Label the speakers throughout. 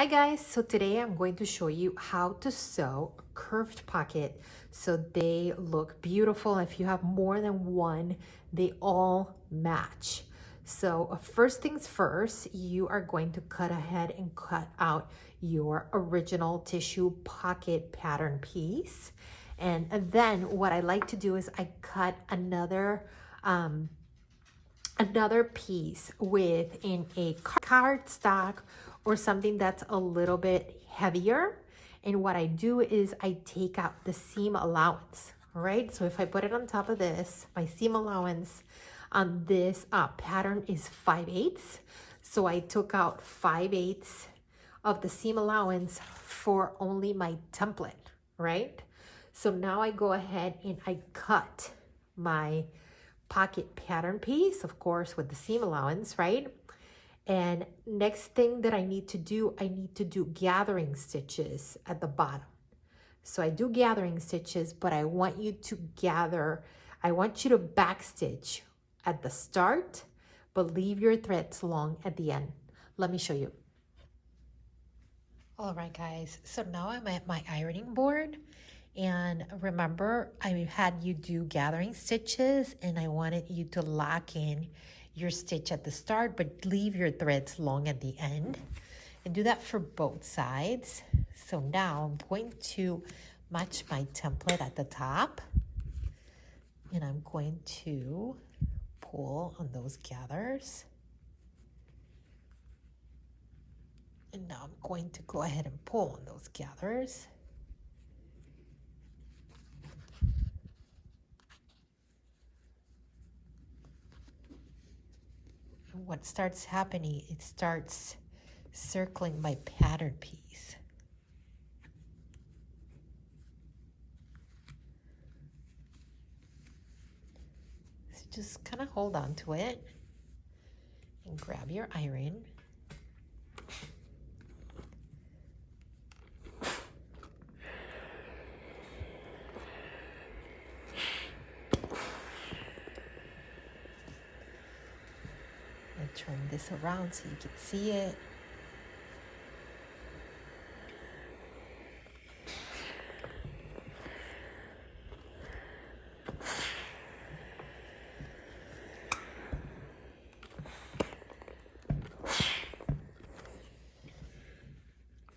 Speaker 1: Hi guys, so today I'm going to show you how to sew a curved pocket so they look beautiful. If you have more than one, they all match. So first things first, you are going to cut ahead and cut out your original tissue pocket pattern piece. And then what I like to do is I cut another piece within a cardstock or something that's a little bit heavier. And what I do is I take out the seam allowance, all right? So if I put it on top of this, my seam allowance on this pattern is 5/8. So I took out 5/8 of the seam allowance for only my template, right? So now I go ahead and I cut my pocket pattern piece, of course, with the seam allowance, right? And next thing that I need to do gathering stitches at the bottom. So I do gathering stitches, but I want you to backstitch at the start, but leave your threads long at the end. Let me show you. All right, guys, so now I'm at my ironing board. And remember, I had you do gathering stitches and I wanted you to lock in your stitch at the start, but leave your threads long at the end. And do that for both sides. So now I'm going to match my template at the top. And I'm going to pull on those gathers. And now I'm going to go ahead and pull on those gathers. What starts happening, it starts circling my pattern piece. So just kind of hold on to it and grab your iron. Turn this around so you can see it.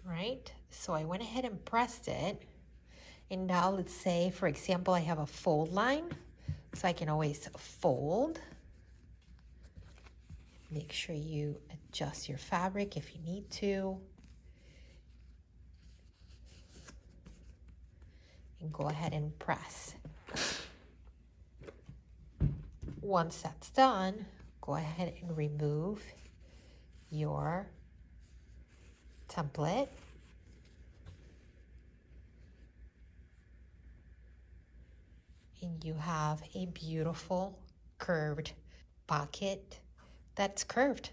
Speaker 1: Right, so I went ahead and pressed it. And now let's say, for example, I have a fold line. So I can always fold. Make sure you adjust your fabric if you need to. And go ahead and press. Once that's done, go ahead and remove your template. And you have a beautiful curved pocket that's curved.